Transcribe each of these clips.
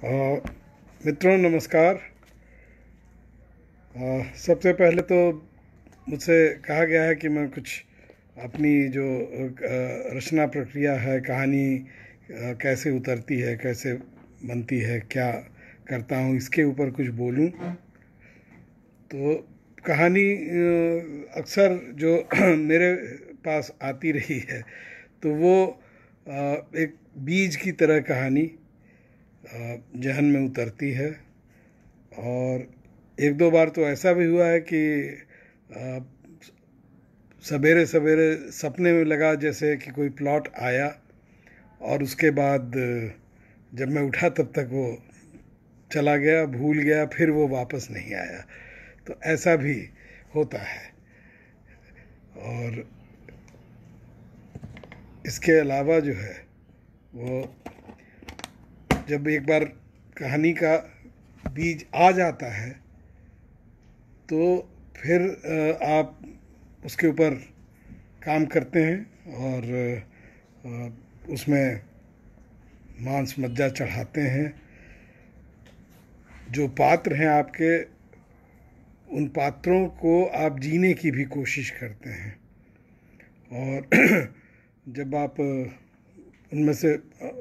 मित्रों नमस्कार। सबसे पहले तो मुझसे कहा गया है कि मैं कुछ अपनी जो रचना प्रक्रिया है, कहानी कैसे उतरती है, कैसे बनती है, क्या करता हूँ, इसके ऊपर कुछ बोलूँ। तो कहानी अक्सर जो मेरे पास आती रही है तो वो एक बीज की तरह कहानी जहन में उतरती है। और एक दो बार तो ऐसा भी हुआ है कि सवेरे सवेरे सपने में लगा जैसे कि कोई प्लॉट आया और उसके बाद जब मैं उठा तब तक वो चला गया, भूल गया, फिर वो वापस नहीं आया। तो ऐसा भी होता है। और इसके अलावा जो है वो जब एक बार कहानी का बीज आ जाता है तो फिर आप उसके ऊपर काम करते हैं और उसमें मांस मज्जा चढ़ाते हैं। जो पात्र हैं आपके, उन पात्रों को आप जीने की भी कोशिश करते हैं। और जब आप उनमें से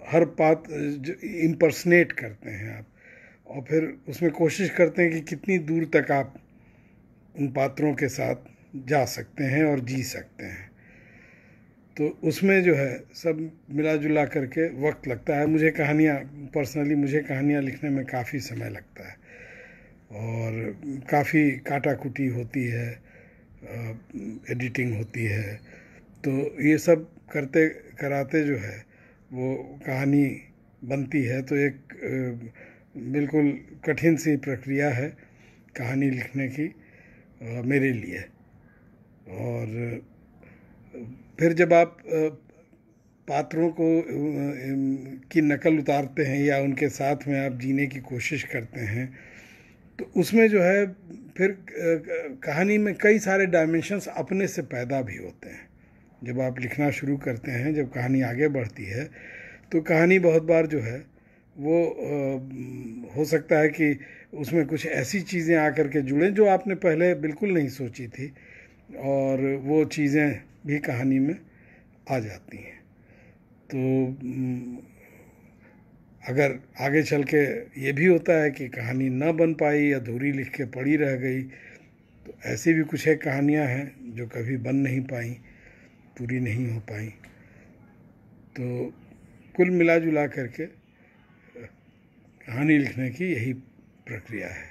हर पात्र इम्पर्सनेट करते हैं आप, और फिर उसमें कोशिश करते हैं कि कितनी दूर तक आप उन पात्रों के साथ जा सकते हैं और जी सकते हैं। तो उसमें जो है सब मिला जुला करके वक्त लगता है। पर्सनली मुझे कहानियाँ लिखने में काफ़ी समय लगता है और काफ़ी काटाकुटी होती है, एडिटिंग होती है। तो ये सब करते कराते जो है वो कहानी बनती है। तो एक बिल्कुल कठिन सी प्रक्रिया है कहानी लिखने की मेरे लिए। और फिर जब आप पात्रों को की नकल उतारते हैं या उनके साथ में आप जीने की कोशिश करते हैं तो उसमें जो है फिर कहानी में कई सारे डायमेंशंस अपने से पैदा भी होते हैं। जब आप लिखना शुरू करते हैं, जब कहानी आगे बढ़ती है तो कहानी बहुत बार जो है वो हो सकता है कि उसमें कुछ ऐसी चीज़ें आकर के जुड़ें जो आपने पहले बिल्कुल नहीं सोची थी, और वो चीज़ें भी कहानी में आ जाती हैं। तो अगर आगे चल के ये भी होता है कि कहानी न बन पाई, अधूरी लिख के पड़ी रह गई, तो ऐसी भी कुछ एक कहानियाँ हैं जो कभी बन नहीं पाई, पूरी नहीं हो पाई। तो कुल मिला जुला करके कहानी लिखने की यही प्रक्रिया है।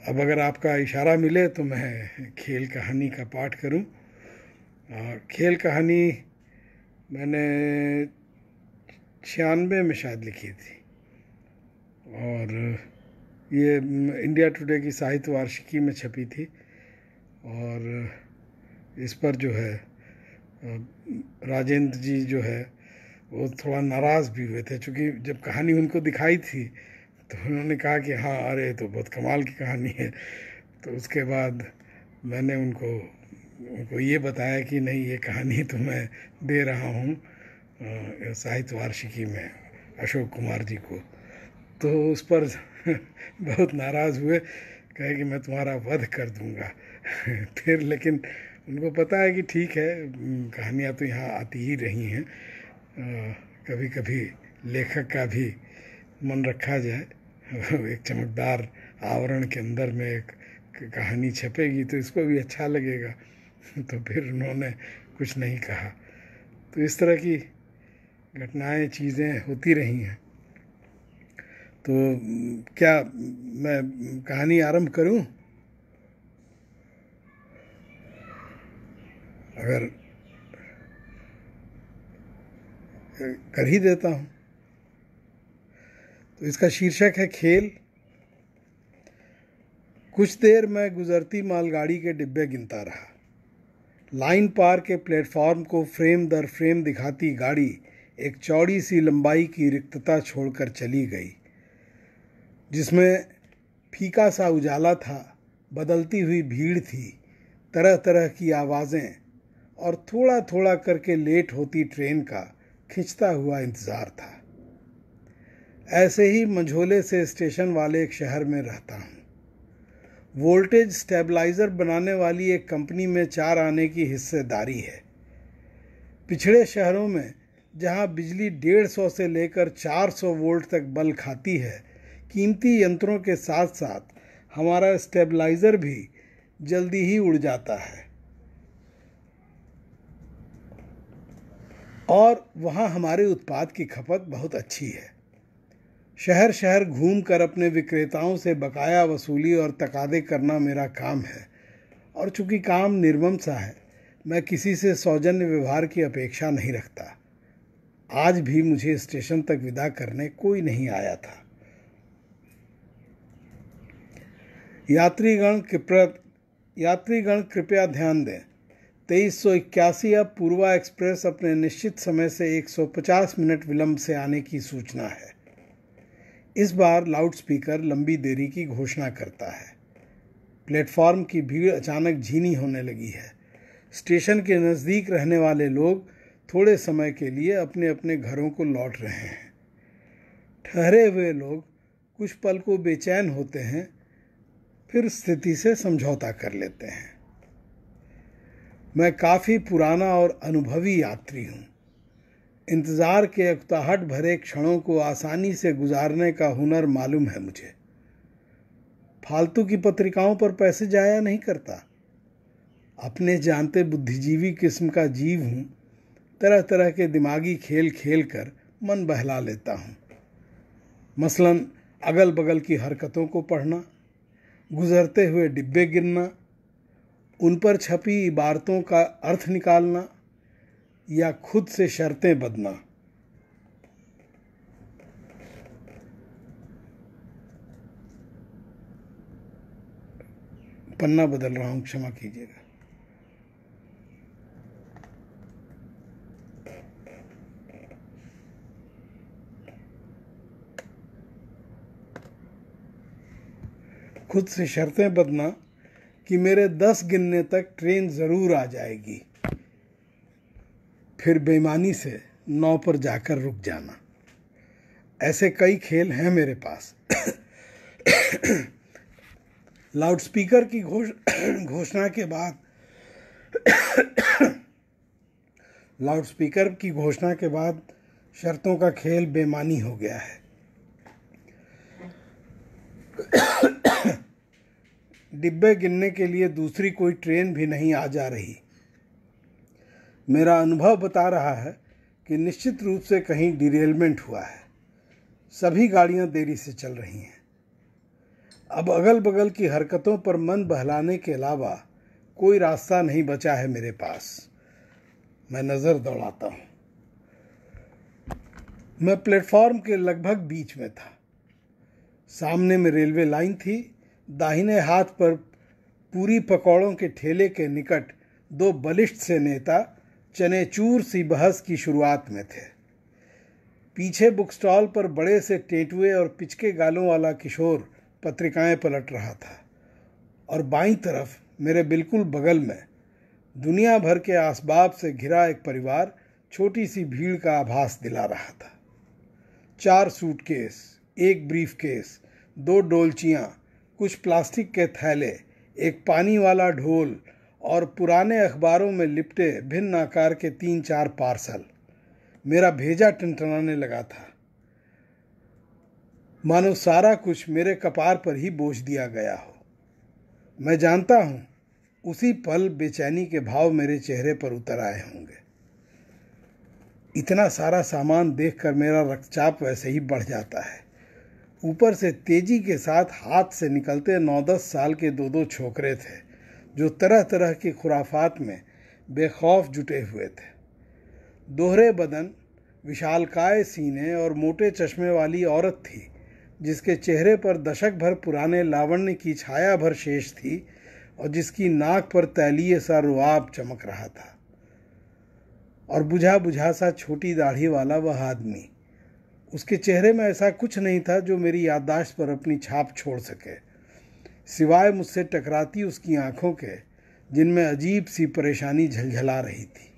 अब अगर आपका इशारा मिले तो मैं खेल कहानी का पाठ करूं। खेल कहानी मैंने 96 में शायद लिखी थी और ये इंडिया टुडे की साहित्य वार्षिकी में छपी थी। और इस पर जो है राजेंद्र जी जो है वो थोड़ा नाराज़ भी हुए थे, क्योंकि जब कहानी उनको दिखाई थी तो उन्होंने कहा कि हाँ, अरे तो बहुत कमाल की कहानी है। तो उसके बाद मैंने उनको ये बताया कि नहीं, ये कहानी तो मैं दे रहा हूँ साहित्य वार्षिकी में अशोक कुमार जी को। तो उस पर बहुत नाराज़ हुए, कहे कि मैं तुम्हारा वध कर दूंगा। फिर लेकिन उनको पता है कि ठीक है, कहानियाँ तो यहाँ आती ही रही हैं, कभी कभी लेखक का भी मन रखा जाए। एक चमकदार आवरण के अंदर में एक कहानी छपेगी तो इसको भी अच्छा लगेगा। तो फिर उन्होंने कुछ नहीं कहा। तो इस तरह की घटनाएं, चीज़ें होती रही हैं। तो क्या मैं कहानी आरंभ करूं? अगर कर ही देता हूं। तो इसका शीर्षक है खेल। कुछ देर मैं गुजरती मालगाड़ी के डिब्बे गिनता रहा। लाइन पार के प्लेटफॉर्म को फ्रेम दर फ्रेम दिखाती गाड़ी एक चौड़ी सी लंबाई की रिक्तता छोड़कर चली गई, जिसमें फीका सा उजाला था, बदलती हुई भीड़ थी, तरह तरह की आवाज़ें और थोड़ा थोड़ा करके लेट होती ट्रेन का खिंचता हुआ इंतज़ार था। ऐसे ही मंझोले से स्टेशन वाले एक शहर में रहता हूँ। वोल्टेज स्टेबलाइज़र बनाने वाली एक कंपनी में 4 आने की हिस्सेदारी है। पिछड़े शहरों में जहाँ बिजली 150 से लेकर 400 वोल्ट तक बल खाती है, कीमती यंत्रों के साथ साथ हमारा स्टेबलाइज़र भी जल्दी ही उड़ जाता है और वहाँ हमारे उत्पाद की खपत बहुत अच्छी है। शहर शहर घूमकर अपने विक्रेताओं से बकाया वसूली और तकादे करना मेरा काम है, और चूंकि काम निर्मम सा है, मैं किसी से सौजन्य व्यवहार की अपेक्षा नहीं रखता। आज भी मुझे स्टेशन तक विदा करने कोई नहीं आया था। यात्रीगण कृपया ध्यान दें, 2381 अब पूर्वा एक्सप्रेस अपने निश्चित समय से 150 मिनट विलंब से आने की सूचना है। इस बार लाउडस्पीकर लंबी देरी की घोषणा करता है। प्लेटफॉर्म की भीड़ अचानक झीनी होने लगी है। स्टेशन के नज़दीक रहने वाले लोग थोड़े समय के लिए अपने अपने घरों को लौट रहे हैं। ठहरे हुए लोग कुछ पल को बेचैन होते हैं, फिर स्थिति से समझौता कर लेते हैं। मैं काफ़ी पुराना और अनुभवी यात्री हूँ। इंतज़ार के अकताहट भरे क्षणों को आसानी से गुजारने का हुनर मालूम है मुझे। फालतू की पत्रिकाओं पर पैसे जाया नहीं करता। अपने जानते बुद्धिजीवी किस्म का जीव हूँ। तरह तरह के दिमागी खेल खेल कर मन बहला लेता हूँ। मसलन अगल बगल की हरकतों को पढ़ना, गुजरते हुए डिब्बे गिनना, उन पर छपी इबारतों का अर्थ निकालना या खुद से शर्तें बदलना। पन्ना बदल रहा हूं, क्षमा कीजिएगा। खुद से शर्तें बदलना कि मेरे 10 गिनने तक ट्रेन ज़रूर आ जाएगी, फिर बेईमानी से 9 पर जाकर रुक जाना। ऐसे कई खेल हैं मेरे पास। लाउडस्पीकर की घोषणा के बाद शर्तों का खेल बेमानी हो गया है। डिब्बे गिनने के लिए दूसरी कोई ट्रेन भी नहीं आ जा रही। मेरा अनुभव बता रहा है कि निश्चित रूप से कहीं डिरेलमेंट हुआ है। सभी गाड़ियां देरी से चल रही हैं। अब अगल बगल की हरकतों पर मन बहलाने के अलावा कोई रास्ता नहीं बचा है मेरे पास। मैं नज़र दौड़ाता हूँ। मैं प्लेटफॉर्म के लगभग बीच में था। सामने में रेलवे लाइन थी। दाहिने हाथ पर पूरी पकौड़ों के ठेले के निकट 2 बलिष्ठ से नेता चनेचूर सी बहस की शुरुआत में थे। पीछे बुक स्टॉल पर बड़े से टेंटुए और पिचके गालों वाला किशोर पत्रिकाएं पलट रहा था, और बाईं तरफ मेरे बिल्कुल बगल में दुनिया भर के आसबाब से घिरा एक परिवार छोटी सी भीड़ का आभास दिला रहा था। 4 सूटकेस, 1 ब्रीफकेस, 2 डोलचियाँ, कुछ प्लास्टिक के थैले, एक पानी वाला ढोल और पुराने अखबारों में लिपटे भिन्न आकार के 3-4 पार्सल। मेरा भेजा टनटनाने लगा था, मानो सारा कुछ मेरे कपार पर ही बोझ दिया गया हो। मैं जानता हूँ उसी पल बेचैनी के भाव मेरे चेहरे पर उतर आए होंगे। इतना सारा सामान देखकर मेरा रक्तचाप वैसे ही बढ़ जाता है। ऊपर से तेजी के साथ हाथ से निकलते 9-10 साल के 2-2 छोकरे थे, जो तरह तरह की खुराफात में बेखौफ जुटे हुए थे। दोहरे बदन, विशालकाय सीने और मोटे चश्मे वाली औरत थी, जिसके चेहरे पर दशक भर पुराने लावण्य की छाया भर शेष थी और जिसकी नाक पर तैलीय सा रुआब चमक रहा था। और बुझा बुझा सा छोटी दाढ़ी वाला वह आदमी, उसके चेहरे में ऐसा कुछ नहीं था जो मेरी याददाश्त पर अपनी छाप छोड़ सके, सिवाय मुझसे टकराती उसकी आंखों के, जिनमें अजीब सी परेशानी झलझला रही थी।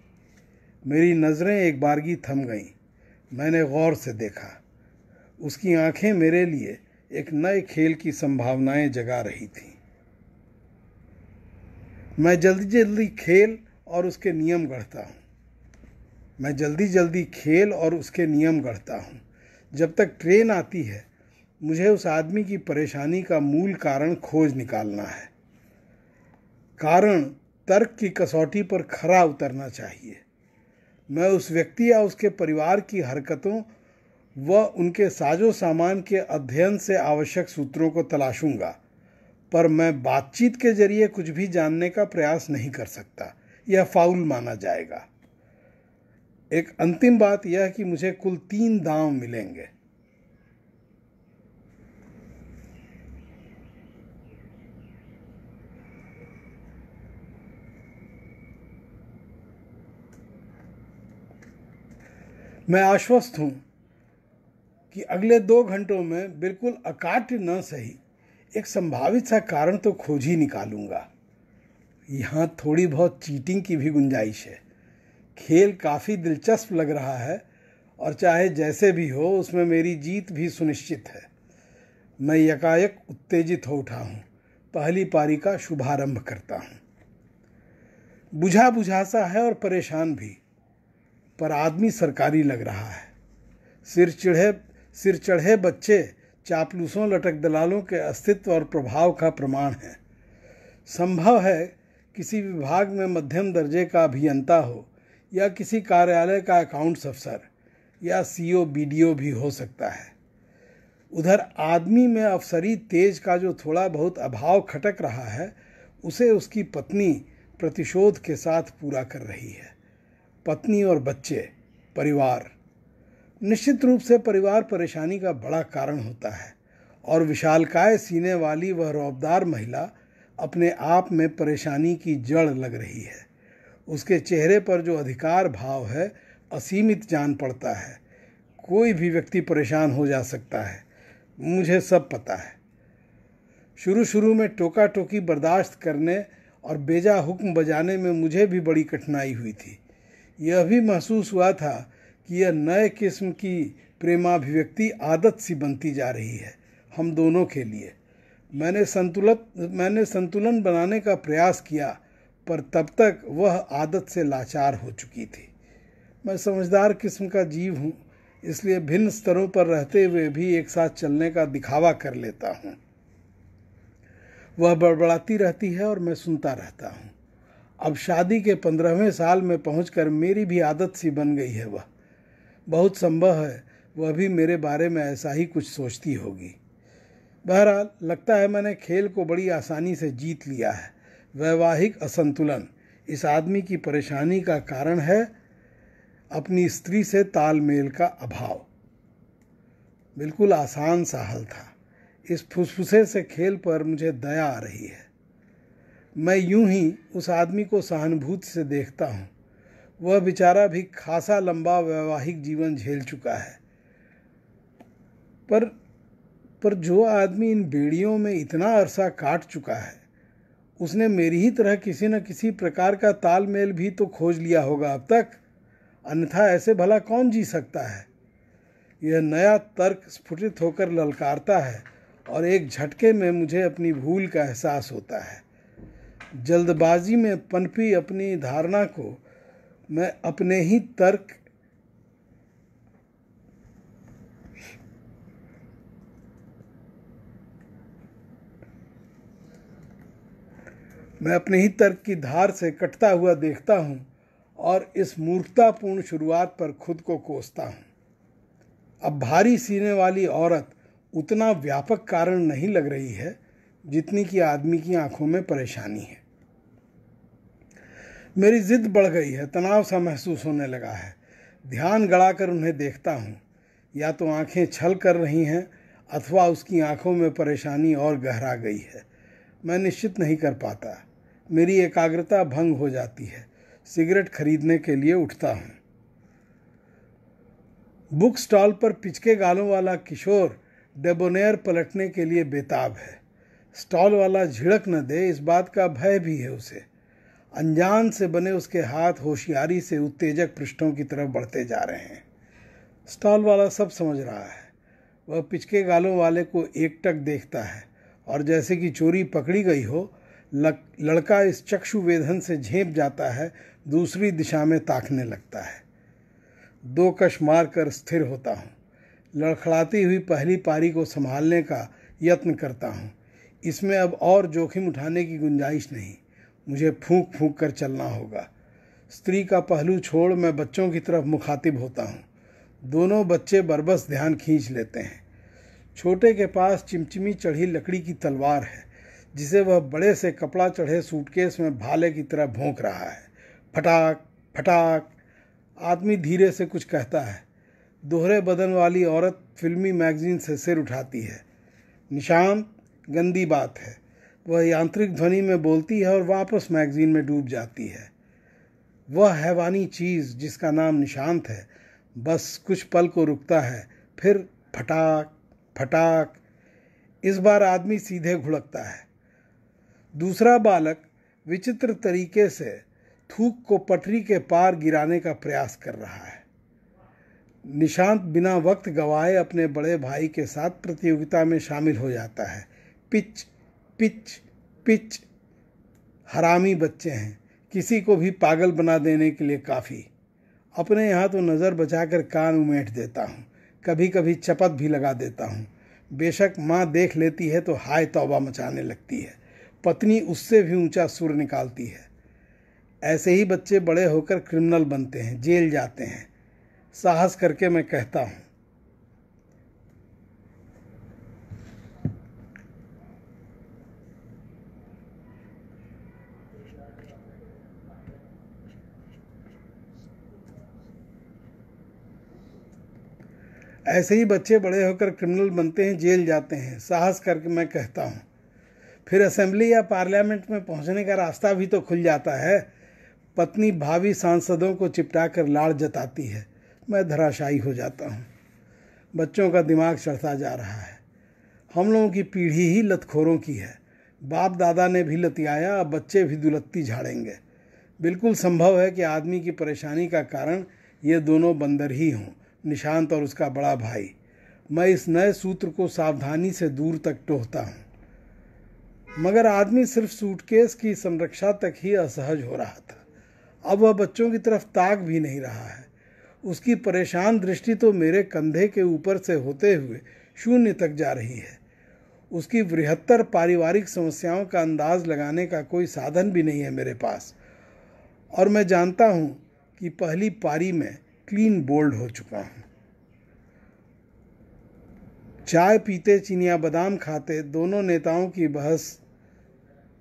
मेरी नज़रें एक बारगी थम गईं। मैंने गौर से देखा। उसकी आंखें मेरे लिए एक नए खेल की संभावनाएं जगा रही थीं। मैं जल्दी जल्दी खेल और उसके नियम गढ़ता हूँ। मैं जल्दी जल्दी खेल और उसके नियम गढ़ता हूँ। जब तक ट्रेन आती है, मुझे उस आदमी की परेशानी का मूल कारण खोज निकालना है। कारण तर्क की कसौटी पर खरा उतरना चाहिए। मैं उस व्यक्ति या उसके परिवार की हरकतों व उनके साजो सामान के अध्ययन से आवश्यक सूत्रों को तलाशूंगा, पर मैं बातचीत के जरिए कुछ भी जानने का प्रयास नहीं कर सकता। यह फाउल माना जाएगा। एक अंतिम बात यह कि मुझे कुल 3 दांव मिलेंगे। मैं आश्वस्त हूं कि अगले 2 घंटों में बिल्कुल अकाट्य न सही एक संभावित सा कारण तो खोज ही निकालूंगा। यहाँ थोड़ी बहुत चीटिंग की भी गुंजाइश है। खेल काफ़ी दिलचस्प लग रहा है और चाहे जैसे भी हो उसमें मेरी जीत भी सुनिश्चित है। मैं यकायक उत्तेजित हो उठा हूँ। पहली पारी का शुभारंभ करता हूँ। बुझा बुझा सा है और परेशान भी, पर आदमी सरकारी लग रहा है। सिर चढ़े बच्चे चापलूसों लटक दलालों के अस्तित्व और प्रभाव का प्रमाण है। संभव है किसी विभाग में मध्यम दर्जे का अभियंता हो या किसी कार्यालय का अकाउंट्स अफसर या सीओ बीडीओ भी हो सकता है। उधर आदमी में अफसरी तेज का जो थोड़ा बहुत अभाव खटक रहा है, उसे उसकी पत्नी प्रतिशोध के साथ पूरा कर रही है। पत्नी और बच्चे, परिवार। निश्चित रूप से परिवार परेशानी का बड़ा कारण होता है और विशालकाय सीने वाली वह रौबदार महिला अपने आप में परेशानी की जड़ लग रही है। उसके चेहरे पर जो अधिकार भाव है असीमित जान पड़ता है। कोई भी व्यक्ति परेशान हो जा सकता है, मुझे सब पता है। शुरू शुरू में टोका टोकी बर्दाश्त करने और बेजा हुक्म बजाने में मुझे भी बड़ी कठिनाई हुई थी। यह भी महसूस हुआ था कि यह नए किस्म की प्रेमाभिव्यक्ति आदत सी बनती जा रही है हम दोनों के लिए। मैंने संतुलन बनाने का प्रयास किया, पर तब तक वह आदत से लाचार हो चुकी थी। मैं समझदार किस्म का जीव हूँ, इसलिए भिन्न स्तरों पर रहते हुए भी एक साथ चलने का दिखावा कर लेता हूँ। वह बड़बड़ाती रहती है और मैं सुनता रहता हूँ। अब शादी के 15वें साल में पहुंचकर मेरी भी आदत सी बन गई है वह। बहुत संभव है वह भी मेरे बारे में ऐसा ही कुछ सोचती होगी। बहरहाल लगता है मैंने खेल को बड़ी आसानी से जीत लिया है। वैवाहिक असंतुलन इस आदमी की परेशानी का कारण है, अपनी स्त्री से तालमेल का अभाव। बिल्कुल आसान सा हल था। इस फुसफुसे से खेल पर मुझे दया आ रही है। मैं यूं ही उस आदमी को सहानुभूति से देखता हूँ। वह बेचारा भी खासा लंबा वैवाहिक जीवन झेल चुका है, पर जो आदमी इन बेड़ियों में इतना अरसा काट चुका है, उसने मेरी ही तरह किसी न किसी प्रकार का तालमेल भी तो खोज लिया होगा अब तक। अन्यथा ऐसे भला कौन जी सकता है। यह नया तर्क स्फुटित होकर ललकारता है और एक झटके में मुझे अपनी भूल का एहसास होता है। जल्दबाजी में पनपी अपनी धारणा को मैं अपने ही तर्क की धार से कटता हुआ देखता हूँ और इस मूर्खतापूर्ण शुरुआत पर खुद को कोसता हूँ। अब भारी सीने वाली औरत उतना व्यापक कारण नहीं लग रही है जितनी कि आदमी की आंखों में परेशानी है। मेरी जिद बढ़ गई है। तनाव सा महसूस होने लगा है। ध्यान गड़ाकर उन्हें देखता हूँ। या तो आंखें छल कर रही हैं अथवा उसकी आंखों में परेशानी और गहरा गई है। मैं निश्चित नहीं कर पाता। मेरी एकाग्रता भंग हो जाती है। सिगरेट खरीदने के लिए उठता हूँ। बुक स्टॉल पर पिचके गालों वाला किशोर डेबोनेयर पलटने के लिए बेताब है। स्टॉल वाला झिड़क न दे, इस बात का भय भी है उसे। अनजान से बने उसके हाथ होशियारी से उत्तेजक पृष्ठों की तरफ बढ़ते जा रहे हैं। स्टॉल वाला सब समझ रहा है। वह पिचके गालों वाले को एकटक देखता है और जैसे कि चोरी पकड़ी गई हो, लड़का इस चक्षु वेधन से झेप जाता है, दूसरी दिशा में ताकने लगता है। दो कश मारकर स्थिर होता हूँ। लड़खड़ाती हुई पहली पारी को संभालने का यत्न करता हूँ। इसमें अब और जोखिम उठाने की गुंजाइश नहीं। मुझे फूंक फूंक कर चलना होगा। स्त्री का पहलू छोड़ मैं बच्चों की तरफ मुखातिब होता हूँ। दोनों बच्चे बरबस ध्यान खींच लेते हैं। छोटे के पास चिमचिमी चढ़ी लकड़ी की तलवार है, जिसे वह बड़े से कपड़ा चढ़े सूटकेस में भाले की तरह भोंक रहा है। फटाक फटाक। आदमी धीरे से कुछ कहता है। दोहरे बदन वाली औरत फिल्मी मैगजीन से सिर उठाती है। निशांत, गंदी बात है। वह यांत्रिक ध्वनि में बोलती है और वापस मैगजीन में डूब जाती है। वह हैवानी चीज़ जिसका नाम निशांत है बस कुछ पल को रुकता है, फिर फटाक फटाक। इस बार आदमी सीधे घुड़कता है। दूसरा बालक विचित्र तरीके से थूक को पटरी के पार गिराने का प्रयास कर रहा है। निशांत बिना वक्त गवाए अपने बड़े भाई के साथ प्रतियोगिता में शामिल हो जाता है। Pitch pitch pitch. हरामी बच्चे हैं, किसी को भी पागल बना देने के लिए काफ़ी। अपने यहाँ तो नज़र बचाकर कान उमेट देता हूँ, कभी कभी चपत भी लगा देता हूँ। बेशक माँ देख लेती है तो हाय तौबा मचाने लगती है। पत्नी उससे भी ऊंचा सुर निकालती है। ऐसे ही बच्चे बड़े होकर क्रिमिनल बनते हैं, जेल जाते हैं। साहस करके मैं कहता हूँ, ऐसे ही बच्चे बड़े होकर क्रिमिनल बनते हैं, जेल जाते हैं। साहस करके मैं कहता हूँ, फिर असेंबली या पार्लियामेंट में पहुँचने का रास्ता भी तो खुल जाता है। पत्नी भावी सांसदों को चिपटाकर लाड़ जताती है। मैं धराशायी हो जाता हूँ। बच्चों का दिमाग चढ़ता जा रहा है। हम लोगों की पीढ़ी ही लतखोरों की है। बाप दादा ने भी लतियाया, अब बच्चे भी दुलत्ती झाड़ेंगे। बिल्कुल संभव है कि आदमी की परेशानी का कारण ये दोनों बंदर ही हों, निशांत और उसका बड़ा भाई। मैं इस नए सूत्र को सावधानी से दूर तक टोहता हूँ, मगर आदमी सिर्फ सूटकेस की संरक्षा तक ही असहज हो रहा था। अब वह बच्चों की तरफ ताक भी नहीं रहा है। उसकी परेशान दृष्टि तो मेरे कंधे के ऊपर से होते हुए शून्य तक जा रही है। उसकी बृहत्तर पारिवारिक समस्याओं का अंदाज लगाने का कोई साधन भी नहीं है मेरे पास, और मैं जानता हूँ कि पहली पारी में क्लीन बोल्ड हो चुका हूँ। चाय पीते, चिनिया बादाम खाते दोनों नेताओं की बहस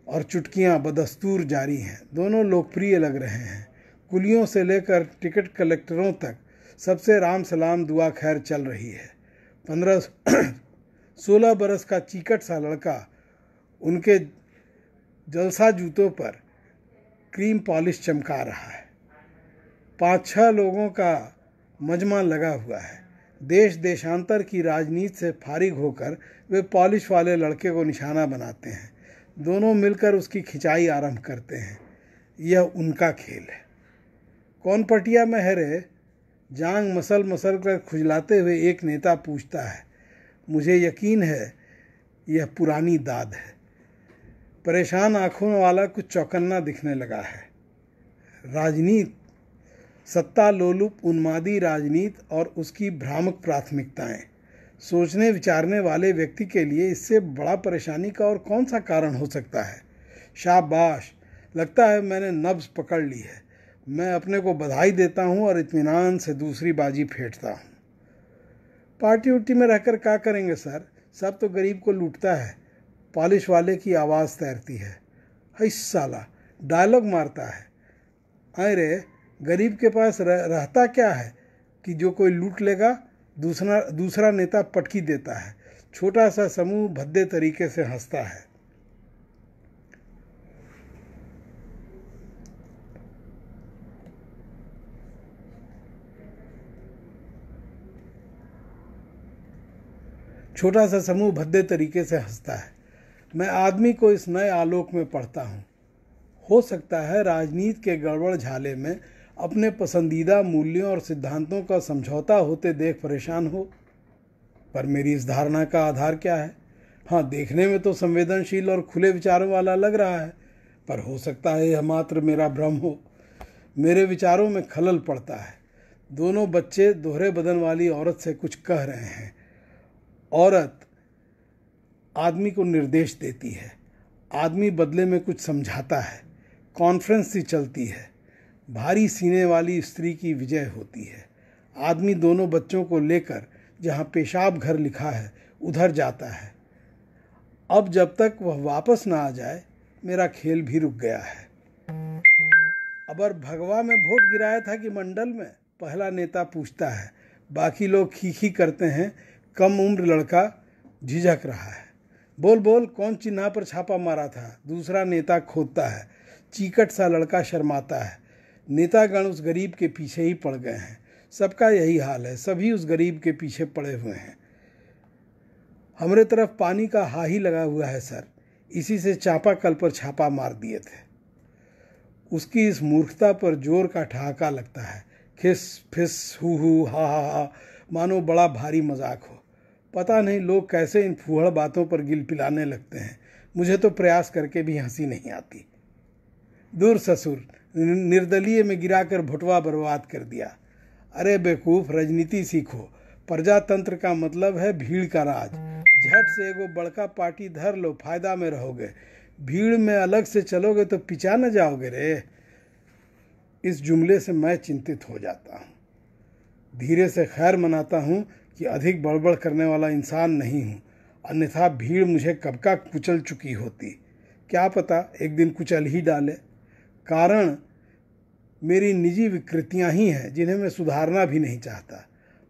और चुटकियां बदस्तूर जारी हैं। दोनों लोकप्रिय लग रहे हैं। कुलियों से लेकर टिकट कलेक्टरों तक सबसे राम सलाम दुआ खैर चल रही है। 15-16 बरस का चीकट सा लड़का उनके जलसा जूतों पर क्रीम पॉलिश चमका रहा है। 5-6 लोगों का मजमा लगा हुआ है। देश देशांतर की राजनीति से फारिग होकर वे पॉलिश वाले लड़के को निशाना बनाते हैं। दोनों मिलकर उसकी खिंचाई आरंभ करते हैं। यह उनका खेल है। कौन पटिया में है रे? जांग मसल मसल कर खुजलाते हुए एक नेता पूछता है। मुझे यकीन है यह पुरानी दाद है। परेशान आंखों वाला कुछ चौकन्ना दिखने लगा है। राजनीति, सत्ता लोलुप उन्मादी राजनीति और उसकी भ्रामक प्राथमिकताएं। सोचने विचारने वाले व्यक्ति के लिए इससे बड़ा परेशानी का और कौन सा कारण हो सकता है? शाबाश, लगता है मैंने नब्ज पकड़ ली है। मैं अपने को बधाई देता हूँ और इत्मीनान से दूसरी बाजी फेंटता हूँ। पार्टी उट्टी में रहकर क्या करेंगे सर? सब तो गरीब को लूटता है। पॉलिश वाले की आवाज़ तैरती है। है साला, डायलॉग मारता है। अरे गरीब के पास रहता क्या है कि जो कोई लूट लेगा? दूसरा नेता पटकी देता है। छोटा सा समूह भद्दे तरीके से हंसता है। छोटा सा समूह भद्दे तरीके से हंसता है। मैं आदमी को इस नए आलोक में पढ़ता हूँ। हो सकता है राजनीति के गड़बड़ झाले में अपने पसंदीदा मूल्यों और सिद्धांतों का समझौता होते देख परेशान हो। पर मेरी इस धारणा का आधार क्या है? हाँ, देखने में तो संवेदनशील और खुले विचारों वाला लग रहा है, पर हो सकता है यह मात्र मेरा भ्रम हो। मेरे विचारों में खलल पड़ता है। दोनों बच्चे दोहरे बदन वाली औरत से कुछ कह रहे हैं। औरत आदमी को निर्देश देती है, आदमी बदले में कुछ समझाता है। कॉन्फ्रेंस सी चलती है। भारी सीने वाली स्त्री की विजय होती है। आदमी दोनों बच्चों को लेकर जहाँ पेशाब घर लिखा है उधर जाता है। अब जब तक वह वापस ना आ जाए मेरा खेल भी रुक गया है। अबर भगवा में वोट गिराया था कि मंडल में? पहला नेता पूछता है। बाकी लोग खीखी करते हैं। कम उम्र लड़का झिझक रहा है। बोल बोल, कौन चिन्ह पर छापा मारा था? दूसरा नेता खोदता है। चीकट सा लड़का शर्माता है। नेतागण उस गरीब के पीछे ही पड़ गए हैं। सबका यही हाल है, सभी उस गरीब के पीछे पड़े हुए हैं। हमारे तरफ पानी का हाही लगा हुआ है सर, इसी से चापाकल पर छापा मार दिए थे। उसकी इस मूर्खता पर जोर का ठहाका लगता है। खिस फिस हु हा हा हा, मानो बड़ा भारी मजाक हो। पता नहीं लोग कैसे इन फूहड़ बातों पर गिल पिलाने लगते हैं। मुझे तो प्रयास करके भी हंसी नहीं आती। दूर ससुर, निर्दलीय में गिराकर भुटवा बर्बाद कर दिया। अरे बेवकूफ, राजनीति सीखो। प्रजातंत्र का मतलब है भीड़ का राज। झट से एगो बड़का पार्टी धर लो, फायदा में रहोगे। भीड़ में अलग से चलोगे तो पिछा न जाओगे रे। इस जुमले से मैं चिंतित हो जाता हूँ। धीरे से खैर मनाता हूँ कि अधिक बड़बड़ करने वाला इंसान नहीं हूँ, अन्यथा भीड़ मुझे कब का कुचल चुकी होती। क्या पता एक दिन कुचल ही डाले। कारण मेरी निजी विकृतियां ही हैं जिन्हें मैं सुधारना भी नहीं चाहता।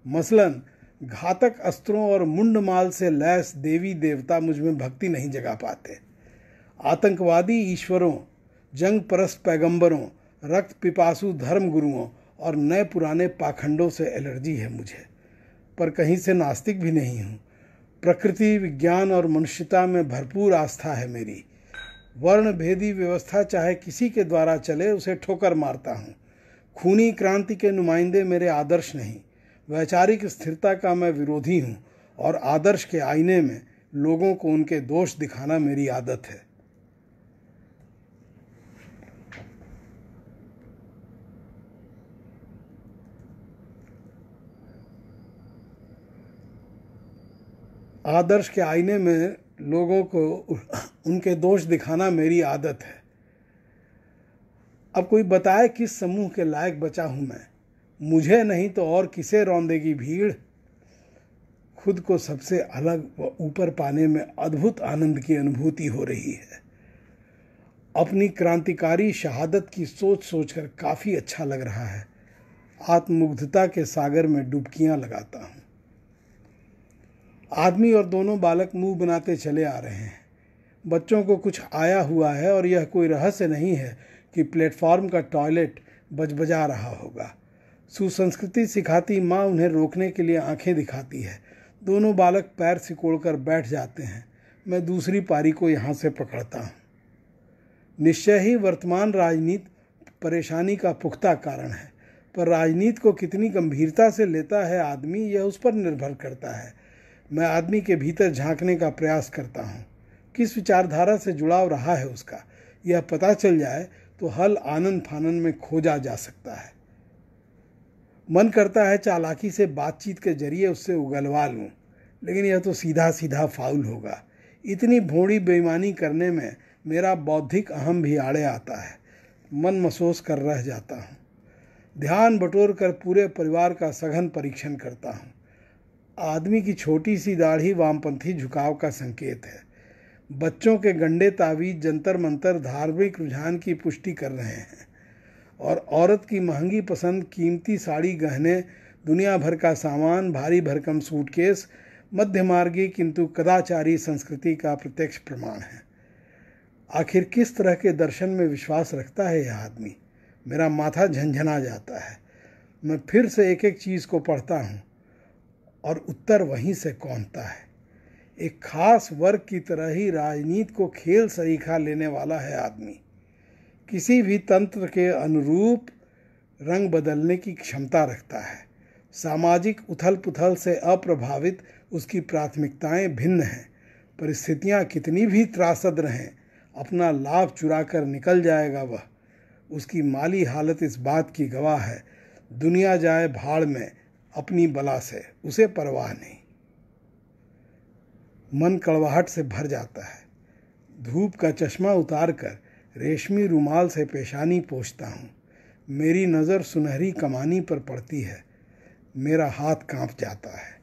मसलन घातक अस्त्रों और मुंडमाल से लैस देवी देवता मुझ में भक्ति नहीं जगा पाते। आतंकवादी ईश्वरों, जंग परस्त पैगंबरों, रक्त पिपासु धर्म गुरुओं और नए पुराने पाखंडों से एलर्जी है मुझे। पर कहीं से नास्तिक भी नहीं हूँ। प्रकृति, विज्ञान और मनुष्यता में भरपूर आस्था है मेरी। वर्ण भेदी व्यवस्था चाहे किसी के द्वारा चले, उसे ठोकर मारता हूँ। खूनी क्रांति के नुमाइंदे मेरे आदर्श नहीं। वैचारिक स्थिरता का मैं विरोधी हूँ और आदर्श के आईने में लोगों को उनके दोष दिखाना मेरी आदत है। आदर्श के आईने में लोगों को उनके दोष दिखाना मेरी आदत है। अब कोई बताए किस समूह के लायक बचा हूं मैं? मुझे नहीं तो और किसे रौंदेगी भीड़? खुद को सबसे अलग व ऊपर पाने में अद्भुत आनंद की अनुभूति हो रही है। अपनी क्रांतिकारी शहादत की सोच सोचकर काफ़ी अच्छा लग रहा है। आत्ममुग्धता के सागर में डुबकियां लगाता हूँ। आदमी और दोनों बालक मुंह बनाते चले आ रहे हैं। बच्चों को कुछ आया हुआ है और यह कोई रहस्य नहीं है कि प्लेटफॉर्म का टॉयलेट बजबजा रहा होगा। सुसंस्कृति सिखाती माँ उन्हें रोकने के लिए आंखें दिखाती है। दोनों बालक पैर सिकोड़कर बैठ जाते हैं। मैं दूसरी पारी को यहाँ से पकड़ता हूँ। निश्चय ही वर्तमान राजनीति परेशानी का पुख्ता कारण है, पर राजनीति को कितनी गंभीरता से लेता है आदमी, यह उस पर निर्भर करता है। मैं आदमी के भीतर झांकने का प्रयास करता हूँ। किस विचारधारा से जुड़ाव रहा है उसका, यह पता चल जाए तो हल आनंद फानन में खोजा जा सकता है। मन करता है चालाकी से बातचीत के जरिए उससे उगलवा लूँ, लेकिन यह तो सीधा सीधा फाउल होगा। इतनी भोड़ी बेईमानी करने में मेरा बौद्धिक अहम भी आड़े आता है। मन महसूस कर रह जाता हूँ। ध्यान बटोर कर पूरे परिवार का सघन परीक्षण करता हूँ। आदमी की छोटी सी दाढ़ी वामपंथी झुकाव का संकेत है। बच्चों के गंडे तावीज जंतर मंतर धार्मिक रुझान की पुष्टि कर रहे हैं, और औरत की महंगी पसंद, कीमती साड़ी, गहने, दुनिया भर का सामान, भारी भरकम सूटकेस मध्यमार्गी किंतु कदाचारी संस्कृति का प्रत्यक्ष प्रमाण है। आखिर किस तरह के दर्शन में विश्वास रखता है यह आदमी? मेरा माथा झंझना जाता है। मैं फिर से एक एक चीज़ को पढ़ता हूँ और उत्तर वहीं से कौंधता है। एक खास वर्ग की तरह ही राजनीति को खेल सरीखा लेने वाला है आदमी। किसी भी तंत्र के अनुरूप रंग बदलने की क्षमता रखता है। सामाजिक उथल पुथल से अप्रभावित उसकी प्राथमिकताएं भिन्न हैं। परिस्थितियां कितनी भी त्रासद रहें, अपना लाभ चुरा कर निकल जाएगा वह। उसकी माली हालत इस बात की गवाह है। दुनिया जाए भाड़ में अपनी बला से, उसे परवाह नहीं। मन कड़वाहट से भर जाता है। धूप का चश्मा उतार कर रेशमी रुमाल से पेशानी पोंछता हूँ। मेरी नज़र सुनहरी कमानी पर पड़ती है। मेरा हाथ कांप जाता है।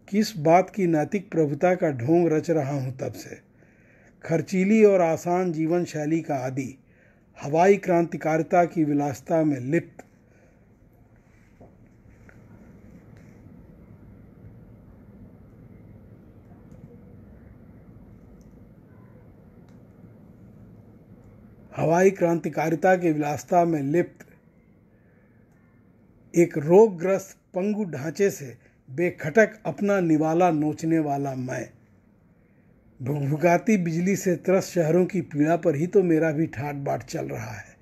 किस बात की नैतिक प्रभुता का ढोंग रच रहा हूँ तब से। खर्चीली और आसान जीवन शैली का आदी, हवाई क्रांतिकारिता की विलासिता में लिप्त, एक रोगग्रस्त पंगु ढांचे से बेखटक अपना निवाला नोचने वाला मैं। भुगभुगाती बिजली से त्रस्त शहरों की पीड़ा पर ही तो मेरा भी ठाट बाट चल रहा है।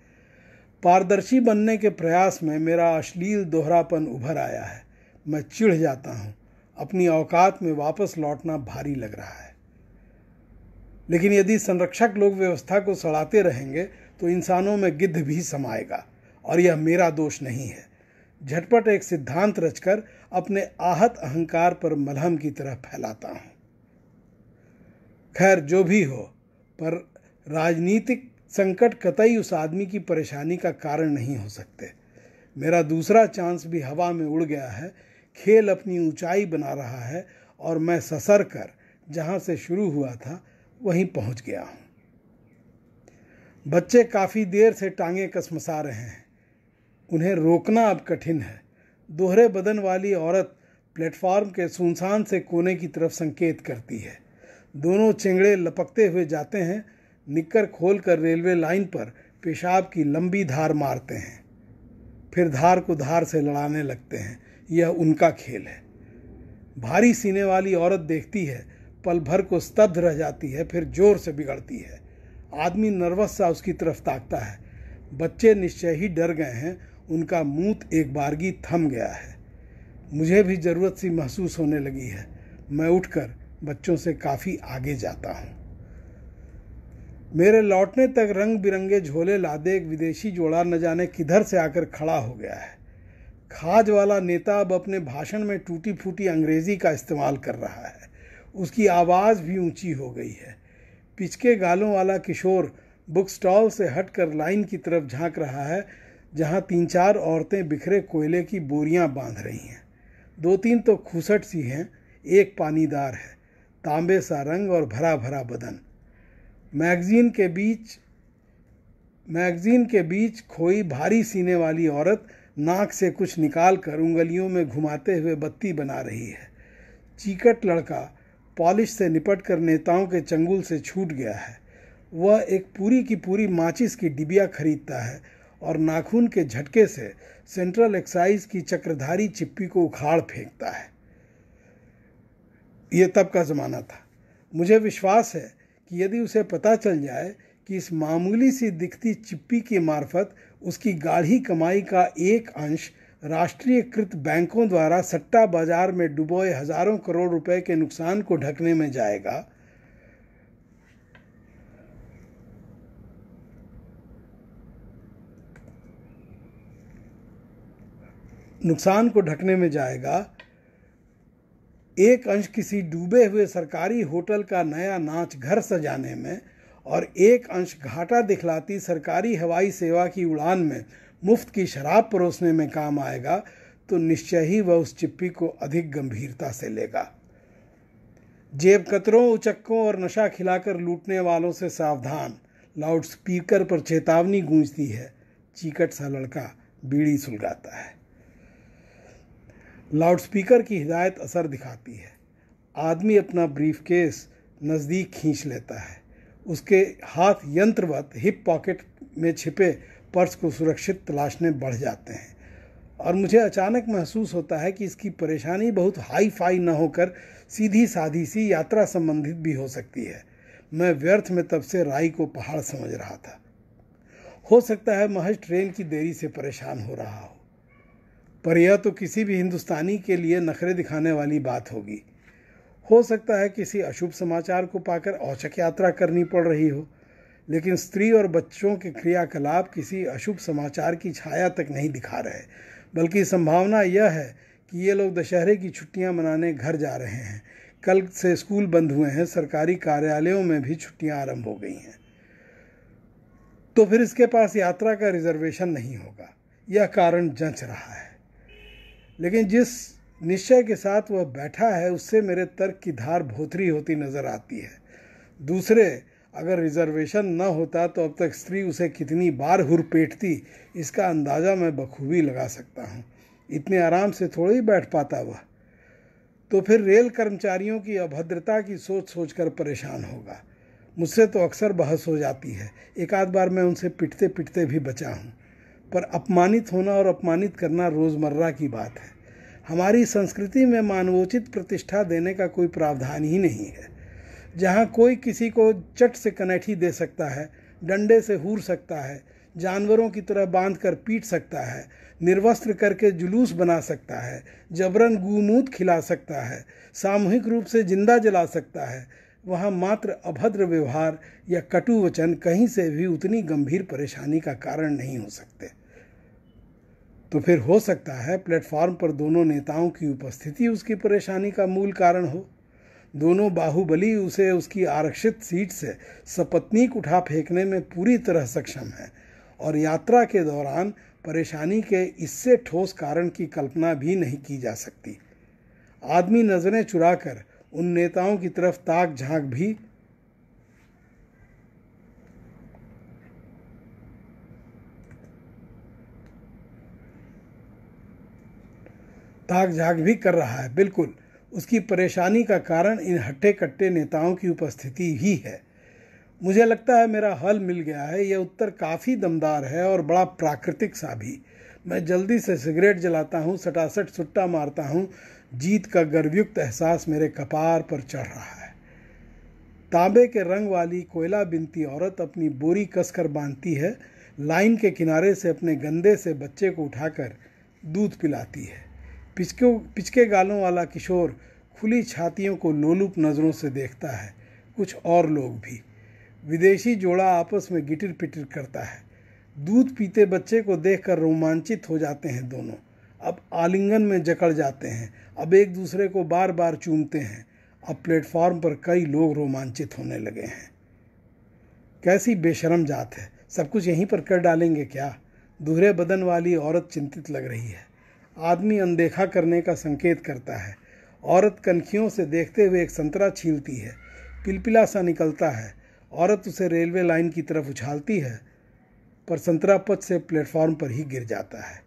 पारदर्शी बनने के प्रयास में मेरा अश्लील दोहरापन उभर आया है। मैं चिढ़ जाता हूँ। अपनी औकात में वापस लौटना भारी लग रहा है। लेकिन यदि संरक्षक लोग व्यवस्था को सड़ाते रहेंगे तो इंसानों में गिद्ध भी समाएगा, और यह मेरा दोष नहीं है। झटपट एक सिद्धांत रचकर अपने आहत अहंकार पर मलहम की तरह फैलाता हूँ। खैर, जो भी हो, पर राजनीतिक संकट कतई उस आदमी की परेशानी का कारण नहीं हो सकते। मेरा दूसरा चांस भी हवा में उड़ गया है। खेल अपनी ऊंचाई बना रहा है और मैं ससर कर जहाँ से शुरू हुआ था वहीं पहुँच गया हूँ। बच्चे काफ़ी देर से टांगे कसमसा रहे हैं। उन्हें रोकना अब कठिन है। दोहरे बदन वाली औरत प्लेटफॉर्म के सुनसान से कोने की तरफ संकेत करती है। दोनों चेंगड़े लपकते हुए जाते हैं। निक्कर खोलकर रेलवे लाइन पर पेशाब की लंबी धार मारते हैं, फिर धार को धार से लड़ाने लगते हैं। यह उनका खेल है। भारी सीने वाली औरत देखती है, पल भर को स्तब्ध रह जाती है, फिर जोर से बिगड़ती है। आदमी नर्वस सा उसकी तरफ ताकता है। बच्चे निश्चय ही डर गए हैं। उनका मूत एक बारगी थम गया है। मुझे भी ज़रूरत सी महसूस होने लगी है। मैं उठकर बच्चों से काफ़ी आगे जाता हूँ। मेरे लौटने तक रंग बिरंगे झोले लादे एक विदेशी जोड़ा न जाने किधर से आकर खड़ा हो गया है। खाज वाला नेता अब अपने भाषण में टूटी फूटी अंग्रेजी का इस्तेमाल कर रहा है। उसकी आवाज़ भी ऊंची हो गई है। पिचके गालों वाला किशोर बुक स्टॉल से हटकर लाइन की तरफ झांक रहा है, जहां 3-4 औरतें बिखरे कोयले की बोरियां बांध रही हैं। 2-3 तो खूसट सी हैं, एक पानीदार है, तांबे सा रंग और भरा भरा बदन। मैगजीन के बीच खोई भारी सीने वाली औरत नाक से कुछ निकाल कर उंगलियों में घुमाते हुए बत्ती बना रही है। चीकट लड़का पॉलिश से निपट कर नेताओं के चंगुल से छूट गया है। वह एक पूरी की पूरी माचिस की डिबिया खरीदता है और नाखून के झटके से सेंट्रल एक्साइज की चक्रधारी चिप्पी को उखाड़ फेंकता है। ये तब का ज़माना था। मुझे विश्वास है कि यदि उसे पता चल जाए कि इस मामूली सी दिखती चिप्पी की मार्फत उसकी गाढ़ी कमाई का एक अंश राष्ट्रीयकृत बैंकों द्वारा सट्टा बाजार में डुबोए हजारों करोड़ रुपए के नुकसान को ढकने में जाएगा, एक अंश किसी डूबे हुए सरकारी होटल का नया नाच घर सजाने में और एक अंश घाटा दिखलाती सरकारी हवाई सेवा की उड़ान में मुफ्त की शराब परोसने में काम आएगा, तो निश्चय ही वह उस चिप्पी को अधिक गंभीरता से लेगा। जेब कतरों, उचक्कों और नशा खिलाकर लूटने वालों से सावधान, लाउड स्पीकर पर चेतावनी गूंजती है। चीकट सा लड़का बीड़ी सुलगाता है। लाउडस्पीकर की हिदायत असर दिखाती है। आदमी अपना ब्रीफकेस नज़दीक खींच लेता है। उसके हाथ यंत्रवत हिप पॉकेट में छिपे पर्स को सुरक्षित तलाशने बढ़ जाते हैं और मुझे अचानक महसूस होता है कि इसकी परेशानी बहुत हाई फाई न होकर सीधी साधी सी यात्रा संबंधित भी हो सकती है। मैं व्यर्थ में तब से राई को पहाड़ समझ रहा था। हो सकता है महज ट्रेन की देरी से परेशान हो रहा हो, पर यह तो किसी भी हिंदुस्तानी के लिए नखरे दिखाने वाली बात होगी। हो सकता है किसी अशुभ समाचार को पाकर औचक यात्रा करनी पड़ रही हो, लेकिन स्त्री और बच्चों के क्रियाकलाप किसी अशुभ समाचार की छाया तक नहीं दिखा रहे, बल्कि संभावना यह है कि ये लोग दशहरे की छुट्टियां मनाने घर जा रहे हैं। कल से स्कूल बंद हुए हैं, सरकारी कार्यालयों में भी छुट्टियां आरंभ हो गई हैं। तो फिर इसके पास यात्रा का रिजर्वेशन नहीं होगा। यह कारण जंच रहा है, लेकिन जिस निश्चय के साथ वह बैठा है उससे मेरे तर्क की धार भोथरी होती नजर आती है। दूसरे, अगर रिजर्वेशन न होता तो अब तक स्त्री उसे कितनी बार हुरपेटती, इसका अंदाज़ा मैं बखूबी लगा सकता हूँ। इतने आराम से थोड़ा ही बैठ पाता वह। तो फिर रेल कर्मचारियों की अभद्रता की सोच सोचकर परेशान होगा। मुझसे तो अक्सर बहस हो जाती है, एक आध बार मैं उनसे पिटते पिटते भी बचा हूँ, पर अपमानित होना और अपमानित करना रोज़मर्रा की बात है। हमारी संस्कृति में मानवोचित प्रतिष्ठा देने का कोई प्रावधान ही नहीं है। जहाँ कोई किसी को चट से कनैठी दे सकता है, डंडे से हूर सकता है, जानवरों की तरह बांध कर पीट सकता है, निर्वस्त्र करके जुलूस बना सकता है, जबरन गूमूत खिला सकता है, सामूहिक रूप से जिंदा जला सकता है, वहाँ मात्र अभद्र व्यवहार या कटु वचन कहीं से भी उतनी गंभीर परेशानी का कारण नहीं हो सकते। तो फिर हो सकता है प्लेटफॉर्म पर दोनों नेताओं की उपस्थिति उसकी परेशानी का मूल कारण हो। दोनों बाहुबली उसे उसकी आरक्षित सीट से सपत्नीक उठा फेंकने में पूरी तरह सक्षम है, और यात्रा के दौरान परेशानी के इससे ठोस कारण की कल्पना भी नहीं की जा सकती। आदमी नजरें चुराकर उन नेताओं की तरफ ताक झांक भी कर रहा है। बिल्कुल, उसकी परेशानी का कारण इन हट्टे कट्टे नेताओं की उपस्थिति ही है। मुझे लगता है मेरा हल मिल गया है। यह उत्तर काफ़ी दमदार है और बड़ा प्राकृतिक सा भी। मैं जल्दी से सिगरेट जलाता हूँ, सटासट सुट्टा मारता हूँ। जीत का गर्वयुक्त एहसास मेरे कपार पर चढ़ रहा है। तांबे के रंग वाली कोयला बिनती औरत अपनी बोरी कसकर बांधती है, लाइन के किनारे से अपने गंदे से बच्चे को उठाकर दूध पिलाती है। पिचके गालों वाला किशोर खुली छातियों को लोलुप नज़रों से देखता है। कुछ और लोग भी। विदेशी जोड़ा आपस में गिटिर पिटिर करता है। दूध पीते बच्चे को देखकर रोमांचित हो जाते हैं दोनों। अब आलिंगन में जकड़ जाते हैं, अब एक दूसरे को बार बार चूमते हैं। अब प्लेटफॉर्म पर कई लोग रोमांचित होने लगे हैं। कैसी बेशरम जात है, सब कुछ यहीं पर कर डालेंगे क्या? दूहरे बदन वाली औरत चिंतित लग रही है। आदमी अनदेखा करने का संकेत करता है। औरत कनखियों से देखते हुए एक संतरा छीलती है। पिलपिला सा निकलता है। औरत उसे रेलवे लाइन की तरफ उछालती है, पर संतरा पच से प्लेटफॉर्म पर ही गिर जाता है।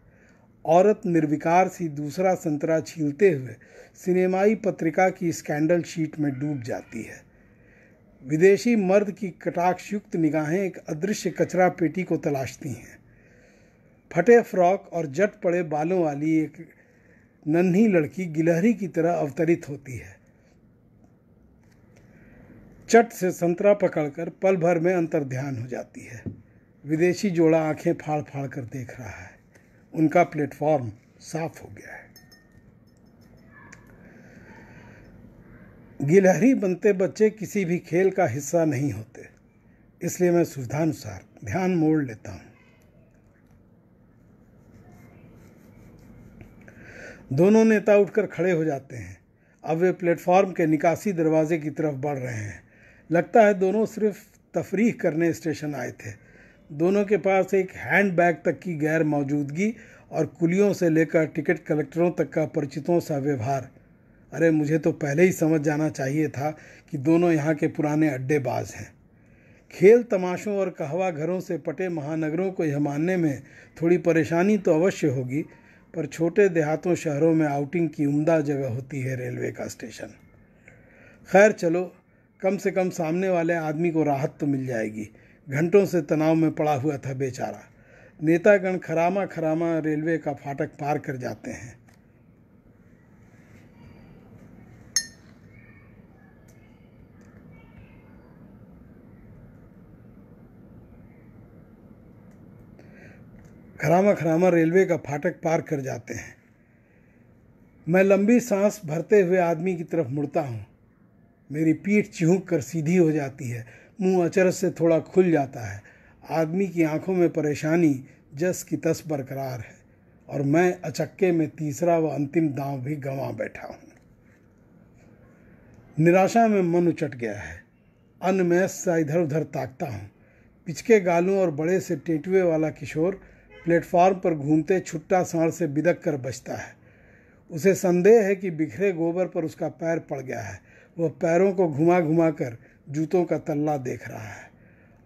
औरत निर्विकार सी दूसरा संतरा छीलते हुए सिनेमाई पत्रिका की स्कैंडल शीट में डूब जाती है। विदेशी मर्द की कटाक्षयुक्त निगाहें एक अदृश्य कचरा पेटी को तलाशती हैं। फटे फ्रॉक और जट पड़े बालों वाली एक नन्ही लड़की गिलहरी की तरह अवतरित होती है। चट से संतरा पकड़कर पल भर में अंतर्ध्यान हो जाती है। विदेशी जोड़ा आंखें फाड़ फाड़ कर देख रहा है। उनका प्लेटफॉर्म साफ हो गया है। गिलहरी बनते बच्चे किसी भी खेल का हिस्सा नहीं होते, इसलिए मैं सुविधानुसार ध्यान मोड़ लेता हूँ। दोनों नेता उठकर खड़े हो जाते हैं। अब वे प्लेटफॉर्म के निकासी दरवाजे की तरफ बढ़ रहे हैं। लगता है दोनों सिर्फ तफरीह करने स्टेशन आए थे। दोनों के पास एक हैंड बैग तक की गैर मौजूदगी और कुलियों से लेकर टिकट कलेक्टरों तक का परिचितों सा व्यवहार। अरे मुझे तो पहले ही समझ जाना चाहिए था कि दोनों यहाँ के पुराने अड्डेबाज हैं। खेल तमाशों और कहवा घरों से पटे महानगरों को यह मानने में थोड़ी परेशानी तो अवश्य होगी, पर छोटे देहातों शहरों में आउटिंग की उम्दा जगह होती है रेलवे का स्टेशन। खैर चलो, कम से कम सामने वाले आदमी को राहत तो मिल जाएगी। घंटों से तनाव में पड़ा हुआ था बेचारा। नेतागण खरामा खरामा रेलवे का फाटक पार कर जाते हैं। खरामा खरामा रेलवे का फाटक पार कर जाते हैं। मैं लंबी सांस भरते हुए आदमी की तरफ मुड़ता हूँ। मेरी पीठ चिहुक कर सीधी हो जाती है, मुंह अचरज से थोड़ा खुल जाता है। आदमी की आंखों में परेशानी जस की तस बरकरार है और मैं अचक्के में तीसरा व अंतिम दांव भी गंवा बैठा हूँ। निराशा में मन उचट गया है। अनमैस सा इधर उधर ताकता हूँ। पिचके गालों और बड़े से टेटुए वाला किशोर प्लेटफार्म पर घूमते छुट्टा सांड से बिदक कर बचता है। उसे संदेह है कि बिखरे गोबर पर उसका पैर पड़ गया है। वह पैरों को घुमा घुमा कर जूतों का तल्ला देख रहा है।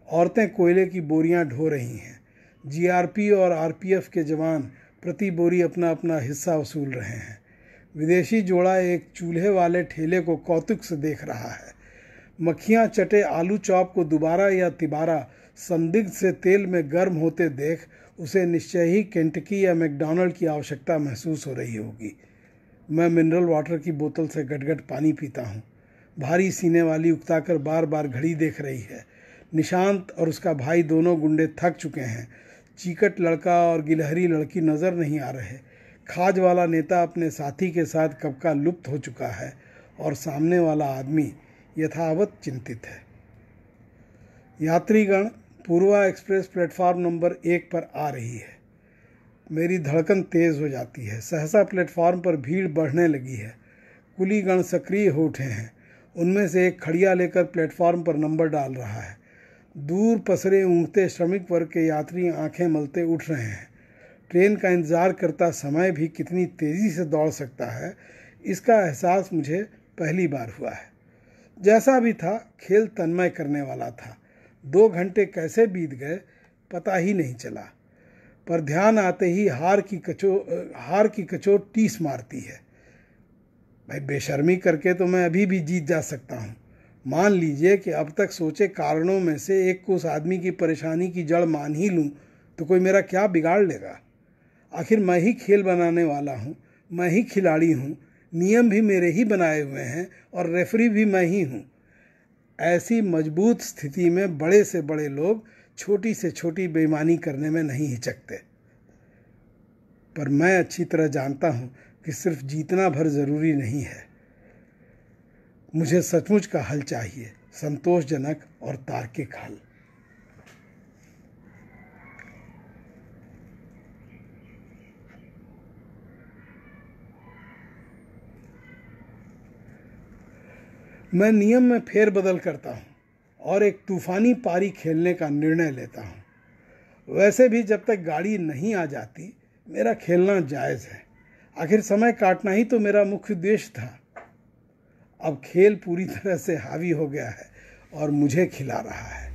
औरतें कोयले की बोरियां ढो रही हैं। जीआरपी और आरपीएफ के जवान प्रति बोरी अपना अपना हिस्सा वसूल रहे हैं। विदेशी जोड़ा एक चूल्हे वाले ठेले को कौतुक से देख रहा है। मक्खियां चटे आलू चॉप को दोबारा या तिबारा संदिग्ध से तेल में गर्म होते देख उसे निश्चय ही केंटकी या मैकडॉनल्ड की आवश्यकता महसूस हो रही होगी। मैं मिनरल वाटर की बोतल से गटगट पानी पीता हूँ। भारी सीने वाली उकताकर बार बार घड़ी देख रही है। निशांत और उसका भाई दोनों गुंडे थक चुके हैं। चीकट लड़का और गिलहरी लड़की नज़र नहीं आ रहे। खाज वाला नेता अपने साथी के साथ कब का लुप्त हो चुका है और सामने वाला आदमी यथावत चिंतित है। यात्रीगण पूर्वा एक्सप्रेस प्लेटफार्म नंबर 1 पर आ रही है। मेरी धड़कन तेज हो जाती है। सहसा प्लेटफार्म पर भीड़ बढ़ने लगी है। कुलीगण सक्रिय हो उठे हैं। उनमें से एक खड़िया लेकर प्लेटफार्म पर नंबर डाल रहा है। दूर पसरे ऊँघते श्रमिक वर्ग के यात्री आंखें मलते उठ रहे हैं। ट्रेन का इंतज़ार करता समय भी कितनी तेज़ी से दौड़ सकता है, इसका एहसास मुझे पहली बार हुआ है। जैसा भी था, खेल तन्मय करने वाला था। 2 घंटे कैसे बीत गए पता ही नहीं चला, पर ध्यान आते ही हार की कचोट टीस मारती है। भाई, बेशर्मी करके तो मैं अभी भी जीत जा सकता हूँ। मान लीजिए कि अब तक सोचे कारणों में से एक को उस आदमी की परेशानी की जड़ मान ही लूँ तो कोई मेरा क्या बिगाड़ लेगा। आखिर मैं ही खेल बनाने वाला हूँ, मैं ही खिलाड़ी हूँ, नियम भी मेरे ही बनाए हुए हैं और रेफरी भी मैं ही हूँ। ऐसी मजबूत स्थिति में बड़े से बड़े लोग छोटी से छोटी बेईमानी करने में नहीं हिचकते। पर मैं अच्छी तरह जानता हूँ कि सिर्फ जीतना भर जरूरी नहीं है। मुझे सचमुच का हल चाहिए, संतोषजनक और तार्किक हल। मैं नियम में फेरबदल करता हूँ और एक तूफानी पारी खेलने का निर्णय लेता हूँ। वैसे भी जब तक गाड़ी नहीं आ जाती मेरा खेलना जायज़ है। आखिर समय काटना ही तो मेरा मुख्य उद्देश्य था। अब खेल पूरी तरह से हावी हो गया है और मुझे खिला रहा है।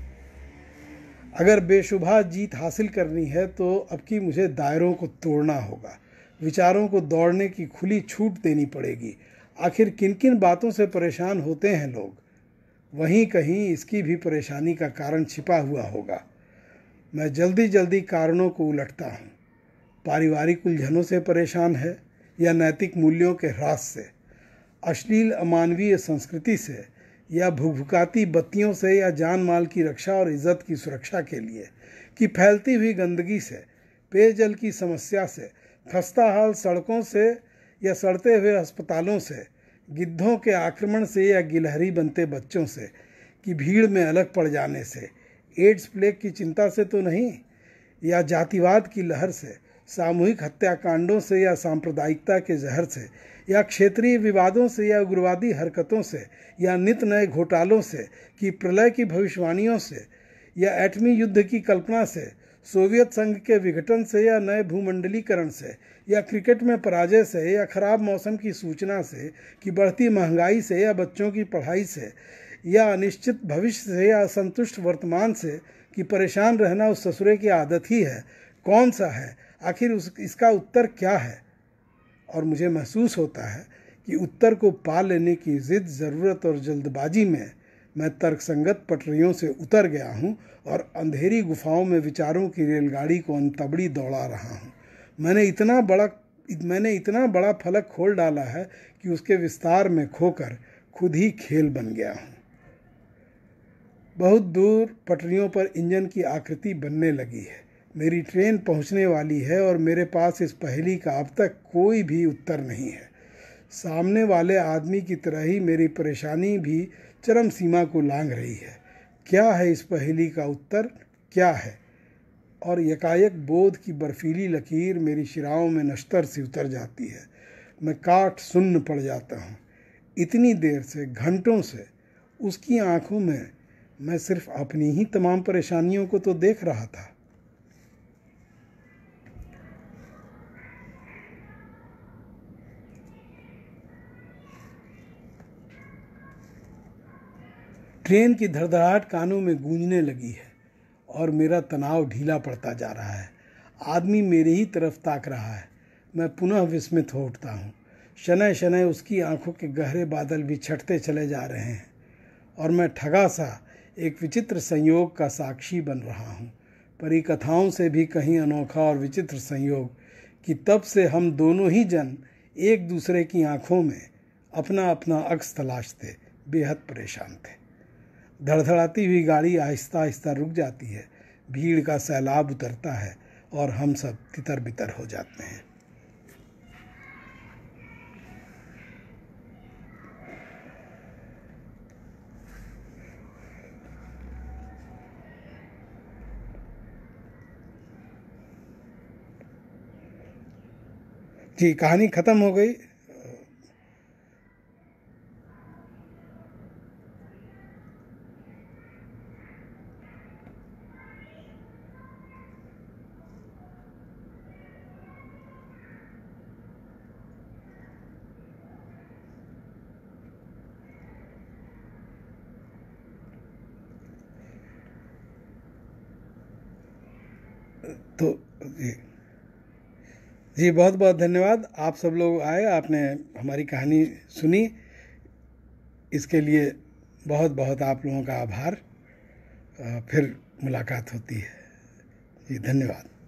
अगर बेशुबह जीत हासिल करनी है तो अब की मुझे दायरों को तोड़ना होगा। विचारों को दौड़ने की खुली छूट देनी पड़ेगी। आखिर किन किन बातों से परेशान होते हैं लोग, वहीं कहीं इसकी भी परेशानी का कारण छिपा हुआ होगा। मैं जल्दी जल्दी कारणों को उलटता हूँ। पारिवारिक उलझनों से परेशान है या नैतिक मूल्यों के ह्रास से, अश्लील अमानवीय संस्कृति से या भुकभुकाती बत्तियों से या जान माल की रक्षा और इज्जत की सुरक्षा के लिए, कि फैलती हुई गंदगी से, पेयजल की समस्या से, खस्ताहाल सड़कों से या सड़ते हुए अस्पतालों से, गिद्धों के आक्रमण से या गिलहरी बनते बच्चों से, कि भीड़ में अलग पड़ जाने से, एड्स प्लेग की चिंता से तो नहीं, या जातिवाद की लहर से, सामूहिक हत्याकांडों से या सांप्रदायिकता के जहर से, या क्षेत्रीय विवादों से या उग्रवादी हरकतों से, या नित नए घोटालों से, कि प्रलय की भविष्यवाणियों से, या एटमी युद्ध की कल्पना से, सोवियत संघ के विघटन से या नए भूमंडलीकरण से, या क्रिकेट में पराजय से, या खराब मौसम की सूचना से, कि बढ़ती महंगाई से, या बच्चों की पढ़ाई से, या अनिश्चित भविष्य से, या असंतुष्ट वर्तमान से, कि परेशान रहना उस ससुरे की आदत ही है। कौन सा है आखिर, इसका उत्तर क्या है? और मुझे महसूस होता है कि उत्तर को पा लेने की जिद, ज़रूरत और जल्दबाजी में मैं तर्कसंगत पटरियों से उतर गया हूँ और अंधेरी गुफाओं में विचारों की रेलगाड़ी को अंतबड़ी दौड़ा रहा हूँ। मैंने इतना बड़ा फलक खोल डाला है कि उसके विस्तार में खोकर खुद ही खेल बन गया हूँ। बहुत दूर पटरियों पर इंजन की आकृति बनने लगी है। मेरी ट्रेन पहुंचने वाली है और मेरे पास इस पहेली का अब तक कोई भी उत्तर नहीं है। सामने वाले आदमी की तरह ही मेरी परेशानी भी चरम सीमा को लांघ रही है। क्या है इस पहेली का उत्तर, क्या है? और यकायक बोध की बर्फीली लकीर मेरी शिराओं में नश्तर सी उतर जाती है। मैं काट सुन्न पड़ जाता हूँ। इतनी देर से, घंटों से उसकी आंखों में मैं सिर्फ अपनी ही तमाम परेशानियों को तो देख रहा था। ट्रेन की धड़धड़ाहट कानों में गूंजने लगी है और मेरा तनाव ढीला पड़ता जा रहा है। आदमी मेरी ही तरफ ताक रहा है। मैं पुनः विस्मित हो उठता हूँ। शनय शनय उसकी आंखों के गहरे बादल भी छटते चले जा रहे हैं और मैं ठगा सा एक विचित्र संयोग का साक्षी बन रहा हूँ। परिकथाओं से भी कहीं अनोखा और विचित्र संयोग कि तब से हम दोनों ही जन एक दूसरे की आंखों में अपना अपना अक्स तलाशते बेहद परेशान थे। धड़धड़ाती हुई गाड़ी आहिस्ता आहिस्ता रुक जाती है। भीड़ का सैलाब उतरता है और हम सब तितर बितर हो जाते हैं। जी, कहानी ख़त्म हो गई। तो जी बहुत बहुत धन्यवाद। आप सब लोग आए, आपने हमारी कहानी सुनी, इसके लिए बहुत बहुत आप लोगों का आभार। फिर मुलाकात होती है। जी धन्यवाद।